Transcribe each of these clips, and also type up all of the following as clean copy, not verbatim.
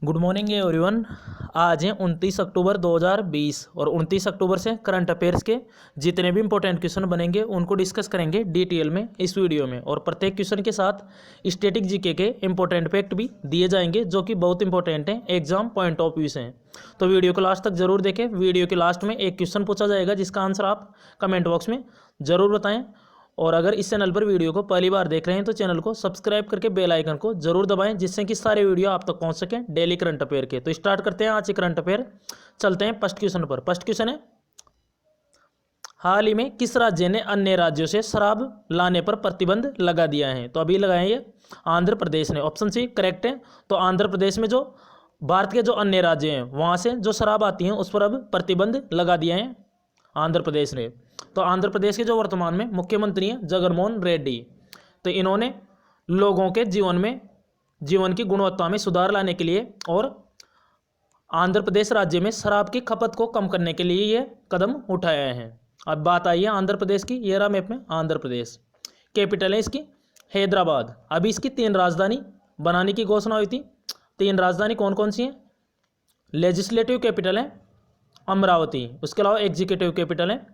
Good morning everyone. आज है 29 अक्टूबर 2020 और 29 अक्टूबर से करंट अफेयर्स के जितने भी इंपॉर्टेंट क्वेश्चन बनेंगे उनको डिस्कस करेंगे डिटेल में इस वीडियो में। और प्रत्येक क्वेश्चन के साथ स्टैटिक जीके के इंपॉर्टेंट फैक्ट भी दिए जाएंगे जो कि बहुत इंपॉर्टेंट हैं, एग्जाम पॉइंट ऑफ व्यू से हैं। तो वीडियो को लास्ट तक जरूर देखें। वीडियो के लास्ट में एक क्वेश्चन पूछा जाएगा जिसका आंसर आप कमेंट बॉक्स में ज़रूर बताएं। और अगर इस चैनल पर वीडियो को पहली बार देख रहे हैं तो चैनल को सब्सक्राइब करके बेल आइकन को जरूर दबाएं जिससे कि सारे वीडियो आप तक पहुंच सकें डेली करंट अफेयर के। तो स्टार्ट करते हैं आज के करंट अफेयर। चलते हैं फर्स्ट क्वेश्चन पर। फर्स्ट क्वेश्चन है, हाल ही में किस राज्य ने अन्य राज्यों से शराब लाने पर प्रतिबंध लगा दिया है? तो अभी लगाए ये आंध्र प्रदेश ने। ऑप्शन सी करेक्ट है। तो आंध्र प्रदेश में जो भारत के जो अन्य राज्य हैं वहाँ से जो शराब आती हैं उस पर अब प्रतिबंध लगा दिया है आंध्र प्रदेश ने। तो आंध्र प्रदेश के जो वर्तमान में मुख्यमंत्री हैं जगनमोहन रेड्डी, तो इन्होंने लोगों के जीवन की गुणवत्ता में सुधार लाने के लिए और आंध्र प्रदेश राज्य में शराब की खपत को कम करने के लिए ये कदम उठाया है। अब बात आई है आंध्र प्रदेश की। ये रहा मैप में आंध्र प्रदेश। कैपिटल है इसकी हैदराबाद। अभी इसकी 3 राजधानी बनाने की घोषणा हुई थी। 3 राजधानी कौन कौन सी हैं? लेजिस्लेटिव कैपिटल है अमरावती, उसके अलावा एग्जीक्यूटिव कैपिटल है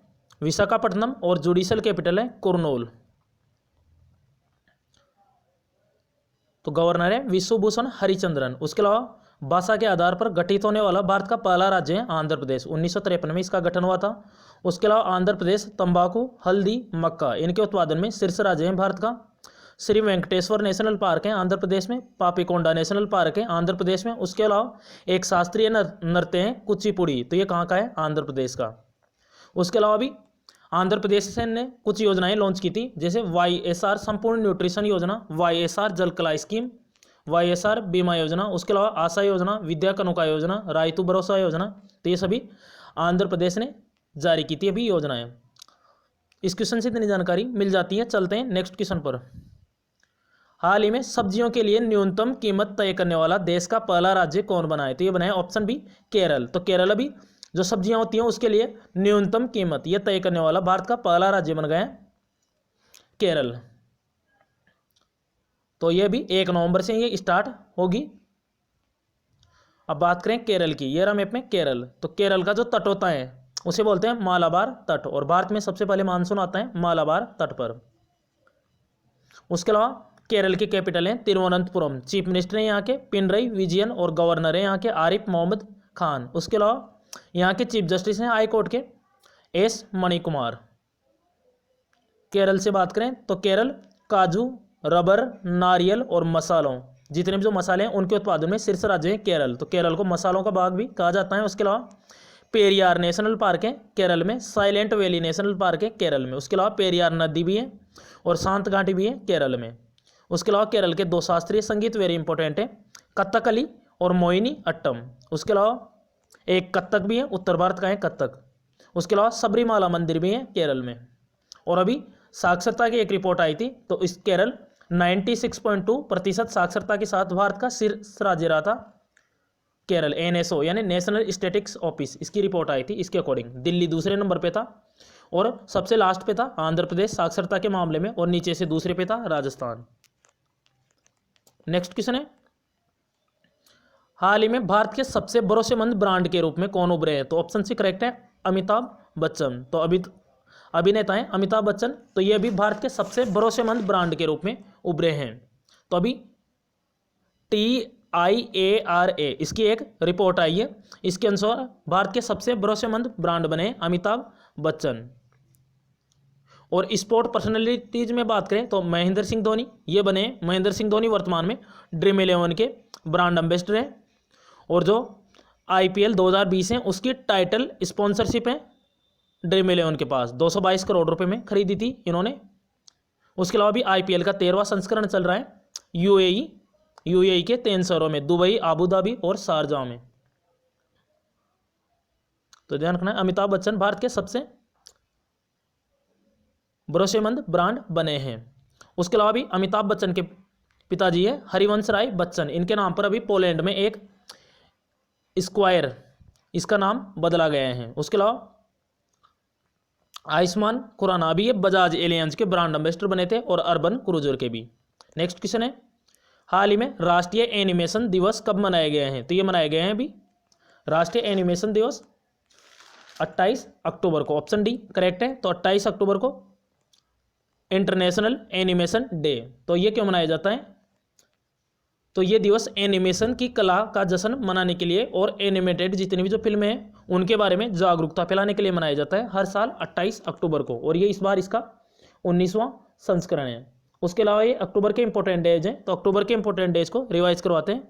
विशाखापट्टनम और जुडिशल कैपिटल है कुर्नूल। तो गवर्नर है विश्वभूषण हरिचंद्रन। उसके अलावा भाषा के आधार पर गठित होने वाला भारत का पहला राज्य है आंध्र प्रदेश। 1953 में इसका गठन हुआ था। उसके अलावा आंध्र प्रदेश तंबाकू, हल्दी, मक्का इनके उत्पादन में शीर्ष राज्य है भारत का। श्री वेंकटेश्वर नेशनल पार्क है आंध्र प्रदेश में। पापीकोंडा नेशनल पार्क है आंध्र प्रदेश में। उसके अलावा एक शास्त्रीय नृत्य है कुचिपुड़ी, तो ये कहाँ का है? आंध्र प्रदेश का। उसके अलावा भी आंध्र प्रदेश से ने कुछ योजनाएं लॉन्च की थी, जैसे YSR संपूर्ण न्यूट्रिशन योजना, YSR जल कला स्कीम, YSR बीमा योजना, उसके अलावा आशा योजना, विद्या कनुका योजना, रायतु भरोसा योजना। तो ये सभी आंध्र प्रदेश ने जारी की थी अभी योजनाएं। इस क्वेश्चन से इतनी जानकारी मिल जाती है। चलते हैं नेक्स्ट क्वेश्चन पर। हाल ही में सब्जियों के लिए न्यूनतम कीमत तय करने वाला देश का पहला राज्य कौन बना है? तो ये बना है ऑप्शन बी केरल। तो केरल अभी जो सब्जियां होती हैं उसके लिए न्यूनतम कीमत यह तय करने वाला भारत का पहला राज्य बन गया है केरल। तो यह भी 1 नवंबर से ये स्टार्ट होगी। अब बात करें केरल की। ये रहा मैप में केरल। तो केरल का जो तट होता है उसे बोलते हैं मालाबार तट, और भारत में सबसे पहले मानसून आता है मालाबार तट पर। उसके अलावा केरल की कैपिटल है तिरुवनंतपुरम। चीफ मिनिस्टर है यहाँ के पिनरई विजयन और गवर्नर है यहाँ के आरिफ मोहम्मद खान। उसके अलावा यहाँ के चीफ जस्टिस हैं हाई कोर्ट के S मणिकुमार। केरल से बात करें तो केरल काजू, रबर, नारियल और मसालों, जितने भी जो मसाले हैं उनके उत्पादन में शीर्ष राज्य है केरल। तो केरल को मसालों का बाग भी कहा जाता है। उसके अलावा पेरियार नेशनल पार्क है केरल में। साइलेंट वैली नेशनल पार्क है केरल में। उसके अलावा पेरियार नदी भी है और शांत घाटी भी है केरल में। उसके अलावा केरल के 2 शास्त्रीय संगीत वेरी इंपॉर्टेंट है, कथकली और मोहिनी अट्टम। उसके अलावा एक कत्थक भी है, उत्तर भारत का है कत्थक। उसके अलावा सबरीमाला मंदिर भी है केरल में। और अभी साक्षरता की एक रिपोर्ट आई थी, तो इस केरल 96.2% साक्षरता के साथ भारत का शीर्ष राज्य रहा था केरल। NSO यानी नेशनल स्टैटिस्टिक्स ऑफिस, इसकी रिपोर्ट आई थी। इसके अकॉर्डिंग दिल्ली दूसरे नंबर पे था और सबसे लास्ट पे था आंध्र प्रदेश साक्षरता के मामले में, और नीचे से दूसरे पे था राजस्थान। नेक्स्ट क्वेश्चन है, हाल ही में भारत के सबसे भरोसेमंद ब्रांड के रूप में कौन उभरे हैं? तो ऑप्शन सी करेक्ट है अमिताभ बच्चन। तो अभिनेता हैं अमिताभ बच्चन। तो ये अभी भारत के सबसे भरोसेमंद ब्रांड के रूप में उभरे हैं। तो अभी TIARA इसकी एक रिपोर्ट आई है, इसके अनुसार भारत के सबसे भरोसेमंद ब्रांड बने अमिताभ बच्चन। और स्पोर्ट पर्सनैलिटीज में बात करें तो महेंद्र सिंह धोनी ये बने। महेंद्र सिंह धोनी वर्तमान में ड्रीम 11 के ब्रांड एम्बेसडर हैं, और जो IPL 2020 है उसकी टाइटल स्पॉन्सरशिप है ड्रीम 11 के पास। 222 करोड़ रुपए में खरीदी थी इन्होंने। उसके अलावा भी IPL का 13वां संस्करण चल रहा है UAE के 3 शहरों में, दुबई, आबू धाबी और शारजाह में। तो ध्यान रखना है, अमिताभ बच्चन भारत के सबसे भरोसेमंद ब्रांड बने हैं। उसके अलावा भी अमिताभ बच्चन के पिताजी है हरिवंश राय बच्चन। इनके नाम पर अभी पोलैंड में एक स्क्वायर इसका नाम बदला गया है। उसके अलावा आयुष्मान खुराना भी ये बजाज एलियंस के ब्रांड एम्बेसडर बने थे, और अर्बन क्रूजर के भी। नेक्स्ट क्वेश्चन है, हाल ही में राष्ट्रीय एनिमेशन दिवस कब मनाए गए हैं? तो ये मनाए गए हैं अभी राष्ट्रीय एनिमेशन दिवस 28 अक्टूबर को। ऑप्शन डी करेक्ट है। तो 28 अक्टूबर को इंटरनेशनल एनिमेशन डे। तो ये क्यों मनाया जाता है? तो ये दिवस एनिमेशन की कला का जश्न मनाने के लिए और एनिमेटेड जितनी भी जो फिल्में हैं उनके बारे में जागरूकता फैलाने के लिए मनाया जाता है हर साल 28 अक्टूबर को। और ये इस बार इसका 19वां संस्करण है। उसके अलावा ये अक्टूबर के इंपॉर्टेंट डेज हैं, तो अक्टूबर के इंपॉर्टेंट डेज को रिवाइज करवाते हैं।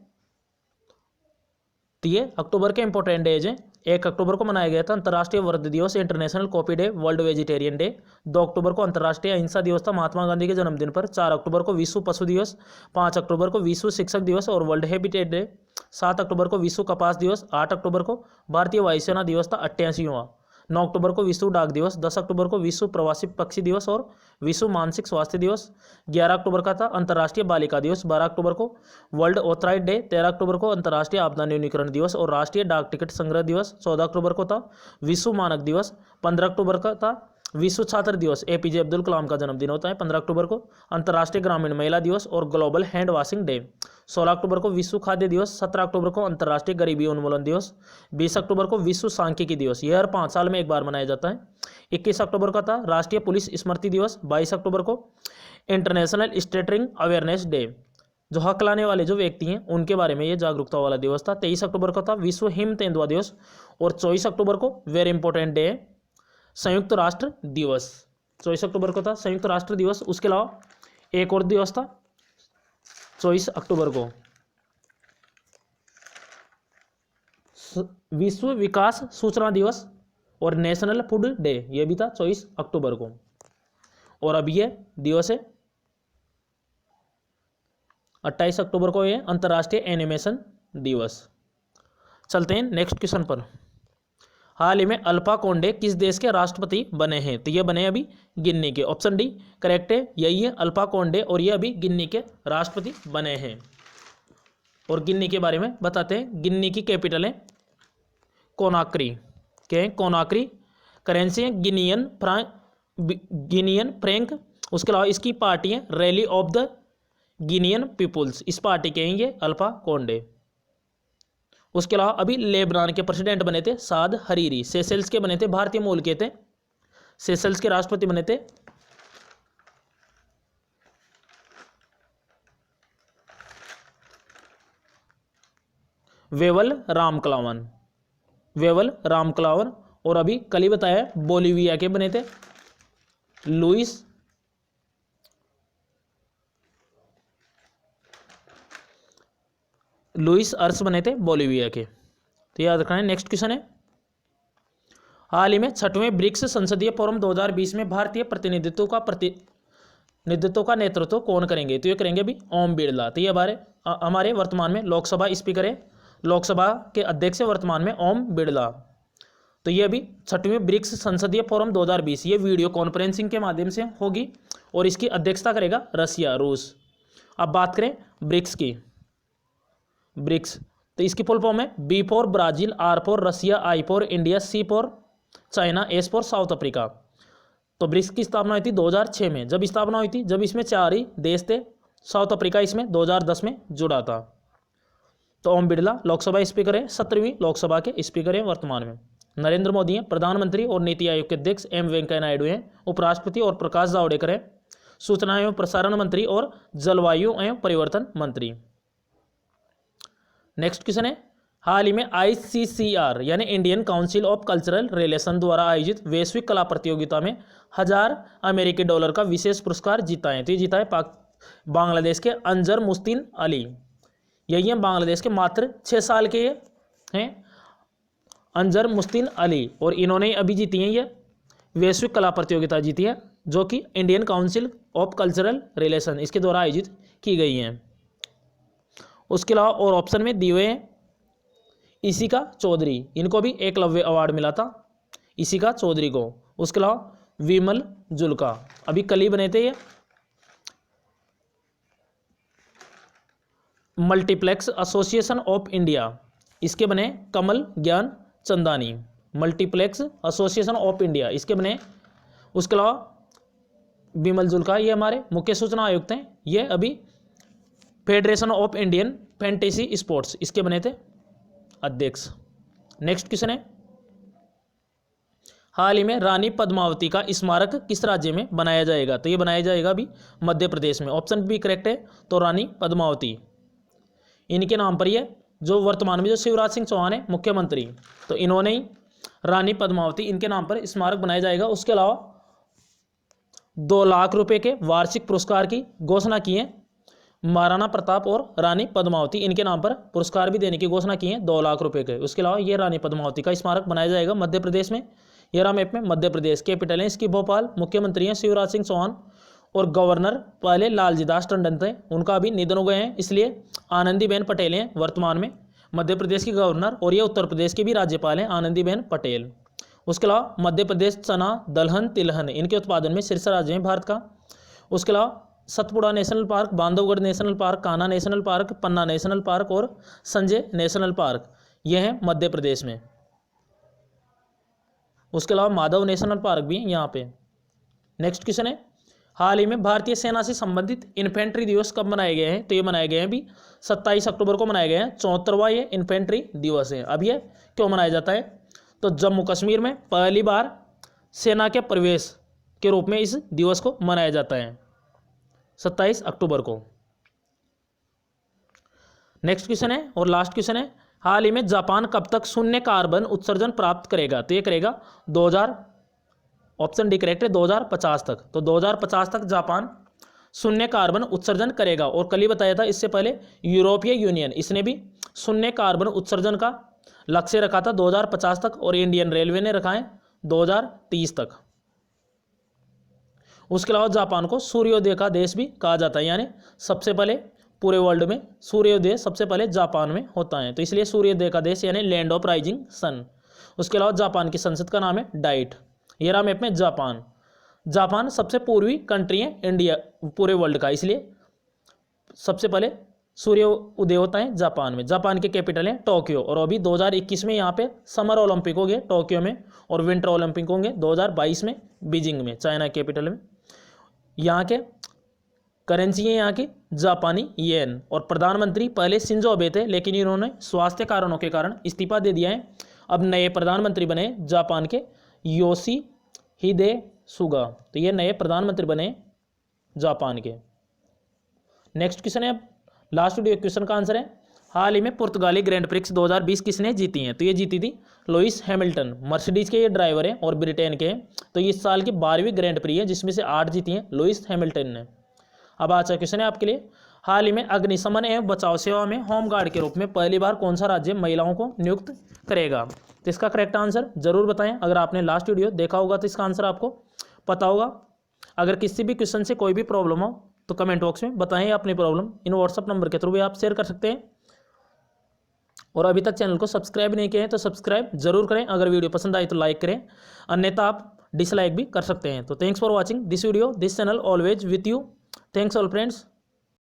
तो ये अक्टूबर के इंपॉर्टेंट डेज हैं। 1 अक्टूबर को मनाया गया था अंतर्राष्ट्रीय वर्द दिवस, international coffee day, world vegetarian day. 2 अक्टूबर को अंतर्राष्ट्रीय अहिंसा दिवस था महात्मा गांधी के जन्मदिन पर। 4 अक्टूबर को विश्व पशु दिवस। 5 अक्टूबर को विश्व शिक्षक दिवस और वर्ल्ड हैबिटेट डे। 7 अक्टूबर को विश्व कपास दिवस। 8 अक्टूबर को भारतीय वायुसेना दिवस था 88वां। 9 अक्टूबर को विश्व डाक दिवस। 10 अक्टूबर को विश्व प्रवासी पक्षी दिवस और विश्व मानसिक स्वास्थ्य दिवस। 11 अक्टूबर का था अंतर्राष्ट्रीय बालिका दिवस। 12 अक्टूबर को वर्ल्ड ऑथराइड डे। 13 अक्टूबर को अंतर्राष्ट्रीय आपदा न्यूनीकरण दिवस और राष्ट्रीय डाक टिकट संग्रह दिवस। 14 अक्टूबर को था विश्व मानक दिवस। 15 अक्टूबर का था विश्व छात्र दिवस, एपीजे अब्दुल कलाम का जन्मदिन होता है 15 अक्टूबर को। अंतर्राष्ट्रीय ग्रामीण महिला दिवस और ग्लोबल हैंड वॉशिंग डे। 16 अक्टूबर को विश्व खाद्य दिवस। 17 अक्टूबर को अंतर्राष्ट्रीय गरीबी उन्मूलन दिवस। 20 अक्टूबर को विश्व सांख्यिकी दिवस, यह हर 5 साल में एक बार मनाया जाता है। 21 अक्टूबर का था राष्ट्रीय पुलिस स्मृति दिवस। 22 अक्टूबर को इंटरनेशनल स्टटरिंग अवेयरनेस डे, जो हक लाने वाले जो व्यक्ति हैं उनके बारे में ये जागरूकता वाला दिवस था। 23 अक्टूबर को था विश्व हिम तेंदुआ दिवस और 24 अक्टूबर को वेरी इंपॉर्टेंट डे है संयुक्त राष्ट्र दिवस। 24 अक्टूबर को था संयुक्त राष्ट्र दिवस। उसके अलावा एक और दिवस था 24 अक्टूबर को विश्व विकास सूचना दिवस और नेशनल फूड डे, यह भी था 24 अक्टूबर को। और अब यह दिवस है 28 अक्टूबर को, यह अंतर्राष्ट्रीय एनिमेशन दिवस। चलते हैं नेक्स्ट क्वेश्चन पर। हाल ही में अल्फा कोंडे किस देश के राष्ट्रपति बने हैं? तो ये बने अभी गिनी के। ऑप्शन डी करेक्ट है, यही है अल्फा कोंडे और ये अभी गिनी के राष्ट्रपति बने हैं। और गिनी के बारे में बताते हैं। गिनी की कैपिटल है कोनाक्री। क्या है? कोनाक्री। करेंसी है गिनियन फ्रैंक। उसके अलावा इसकी पार्टी है Rally of the Guinean People's, इस पार्टी के हैं ये अल्फा कोंडे। उसके अलावा अभी लेबनान के प्रेसिडेंट बने थे साद हरीरी। सेशेल्स के बने थे, भारतीय मूल के थे, सेशेल्स के राष्ट्रपति बने थे वेवल रामकलावन। Wavell Ramkalawan. और अभी कल ही बताया बोलीविया के बने थे लुइस अर्स बने थे बोलीविया के। तो याद रखना है। नेक्स्ट क्वेश्चन है, हाल ही में 6वें ब्रिक्स संसदीय फोरम 2020 में भारतीय प्रतिनिधित्व का नेतृत्व कौन करेंगे? तो ये करेंगे अभी ओम बिरला। तो ये हमारे वर्तमान में लोकसभा स्पीकर है, लोकसभा के अध्यक्ष वर्तमान में ओम बिरला। तो ये अभी 6वें ब्रिक्स संसदीय फोरम 2020 ये वीडियो कॉन्फ्रेंसिंग के माध्यम से होगी और इसकी अध्यक्षता करेगा रसिया, रूस। अब बात करें ब्रिक्स की। ब्रिक्स तो इसकी फुल फॉर्म है B for Brazil, R for Russia, I for India, C for China, S for South Africa. तो ब्रिक्स की स्थापना हुई थी 2006 में। जब स्थापना हुई थी, जब इसमें 4 ही देश थे, साउथ अफ्रीका इसमें 2010 में जुड़ा था। तो ओम बिरला लोकसभा स्पीकर है, 17वीं लोकसभा के स्पीकर हैं वर्तमान में। नरेंद्र मोदी हैं प्रधानमंत्री और नीति आयोग के अध्यक्ष। एम वेंकैया नायडू हैं उपराष्ट्रपति और प्रकाश जावड़ेकर हैं सूचना एवं प्रसारण मंत्री और जलवायु एवं परिवर्तन मंत्री। नेक्स्ट क्वेश्चन है, हाल ही में ICCR यानी Indian council of cultural relation द्वारा आयोजित वैश्विक कला प्रतियोगिता में $1000 का विशेष पुरस्कार जीता है। तो ये जीता है बांग्लादेश के अंजर मुस्तिन अली। यही है बांग्लादेश के मात्र 6 साल के हैं अंजर मुस्तिन अली, और इन्होंने अभी जीती है ये वैश्विक कला प्रतियोगिता जीती है, जो कि Indian council of cultural relation इसके द्वारा आयोजित की गई हैं। उसके अलावा और ऑप्शन में दिए हुए हैं इशिका चौधरी, इनको भी एकलव्य अवार्ड मिला था इशिका चौधरी को। उसके अलावा विमल जुल्का अभी कल ही बने थे ये मल्टीप्लेक्स एसोसिएशन ऑफ इंडिया, इसके बने कमल ज्ञान Chandani. Multiplex association of India इसके बने। उसके अलावा विमल जुल्का ये हमारे मुख्य सूचना आयुक्त हैं, ये अभी federation of Indian fantasy sports, इसके बने थे अध्यक्ष। नेक्स्ट क्वेश्चन है, हाल ही में रानी पद्मावती का स्मारक किस राज्य में बनाया जाएगा? तो ये बनाया जाएगा अभी मध्य प्रदेश में। ऑप्शन बी करेक्ट है। तो रानी पद्मावती इनके नाम पर ये जो वर्तमान में जो शिवराज सिंह चौहान है मुख्यमंत्री, तो इन्होंने ही रानी पद्मावती इनके नाम पर स्मारक बनाया जाएगा। उसके अलावा 2 लाख रुपए के वार्षिक पुरस्कार की घोषणा की है। महाराणा प्रताप और रानी पद्मावती इनके नाम पर पुरस्कार भी देने की घोषणा की है 2 लाख रुपए के। उसके अलावा ये रानी पद्मावती का स्मारक बनाया जाएगा मध्य प्रदेश में। ये रहा मैप में मध्य प्रदेश। कैपिटल है इसकी भोपाल। मुख्यमंत्री हैं शिवराज सिंह चौहान और गवर्नर पहले लालजी दास टंडन थे, उनका अभी निधन हो गए हैं, इसलिए आनंदीबेन पटेल हैं वर्तमान में मध्य प्रदेश की गवर्नर। और ये उत्तर प्रदेश की भी राज्यपाल हैं आनंदीबेन पटेल। उसके अलावा मध्य प्रदेश चना, दलहन, तिलहन इनके उत्पादन में शीर्ष राज्य है भारत का। उसके अलावा Satpura national park, Bandhavgarh national park, Kanha national park, Panna national park और संजय नेशनल पार्क ये हैं मध्य प्रदेश में। उसके अलावा माधव नेशनल पार्क भी है यहाँ पे। नेक्स्ट क्वेश्चन है, हाल ही में भारतीय सेना से संबंधित इन्फेंट्री दिवस कब मनाए गए हैं? तो ये मनाए गए हैं भी 27 अक्टूबर को मनाए गए हैं। 74वां ये इन्फेंट्री दिवस है। अब ये क्यों मनाया जाता है? तो जम्मू कश्मीर में पहली बार सेना के प्रवेश के रूप में इस दिवस को मनाया जाता है 27 अक्टूबर को। नेक्स्ट क्वेश्चन है और लास्ट क्वेश्चन है, हाल ही में जापान कब तक शून्य कार्बन उत्सर्जन प्राप्त करेगा? तो ये करेगा 2000, ऑप्शन डी करेक्ट है, 2050 तक। तो 2050 तक जापान शून्य कार्बन उत्सर्जन करेगा। और कल ही बताया था इससे पहले यूरोपीय यूनियन, इसने भी शून्य कार्बन उत्सर्जन का लक्ष्य रखा था 2050 तक, और इंडियन रेलवे ने रखा है 2030 तक। उसके अलावा जापान को सूर्योदय का देश भी कहा जाता है, यानी सबसे पहले पूरे वर्ल्ड में सूर्योदय सबसे पहले जापान में होता है, तो इसलिए सूर्योदय का देश यानी लैंड ऑफ राइजिंग सन। उसके अलावा जापान की संसद का नाम है डाइट। ये रहा मैप में जापान। जापान सबसे पूर्वी कंट्री है इंडिया पूरे वर्ल्ड का, इसलिए सबसे पहले सूर्य उदय होता है जापान में। जापान के कैपिटल है टोक्यो। और अभी 2021 में यहाँ पे समर ओलंपिक हो गए टोक्यो में, और विंटर ओलंपिक होंगे 2022 में बीजिंग में, चाइना कैपिटल में। यहाँ के करेंसी है यहाँ की जापानी येन। और प्रधानमंत्री पहले शिंजो अबे थे, लेकिन इन्होंने स्वास्थ्य कारणों के कारण इस्तीफा दे दिया है। अब नए प्रधानमंत्री बने जापान के योशिहिदे सुगा, तो ये नए प्रधानमंत्री बने जापान के। नेक्स्ट क्वेश्चन है, अब लास्ट वीडियो क्वेश्चन का आंसर है, हाल ही में पुर्तगाली ग्रैंड प्रिक्स 2020 किसने जीती हैं? तो ये जीती थी लुइस हैमिल्टन। मर्सिडीज के ये ड्राइवर हैं और ब्रिटेन के हैं। तो ये इस साल की 12वीं ग्रैंड प्री है, जिसमें से 8 जीती हैं लुइस हैमिल्टन ने। अब आज का क्वेश्चन है आपके लिए, हाल ही में अग्निशमन एवं बचाव सेवा में होमगार्ड के रूप में पहली बार कौन सा राज्य महिलाओं को नियुक्त करेगा? तो इसका करेक्ट आंसर जरूर बताएं। अगर आपने लास्ट वीडियो देखा होगा तो इसका आंसर आपको पता होगा। अगर किसी भी क्वेश्चन से कोई भी प्रॉब्लम हो तो कमेंट बॉक्स में बताएं अपनी प्रॉब्लम। इन व्हाट्सअप नंबर के थ्रू भी आप शेयर कर सकते हैं। और अभी तक चैनल को सब्सक्राइब नहीं किए हैं तो सब्सक्राइब जरूर करें। अगर वीडियो पसंद आई तो लाइक करें, अन्यथा आप डिसलाइक भी कर सकते हैं। तो thanks for watching this video, this channel always with you. Thanks all friends.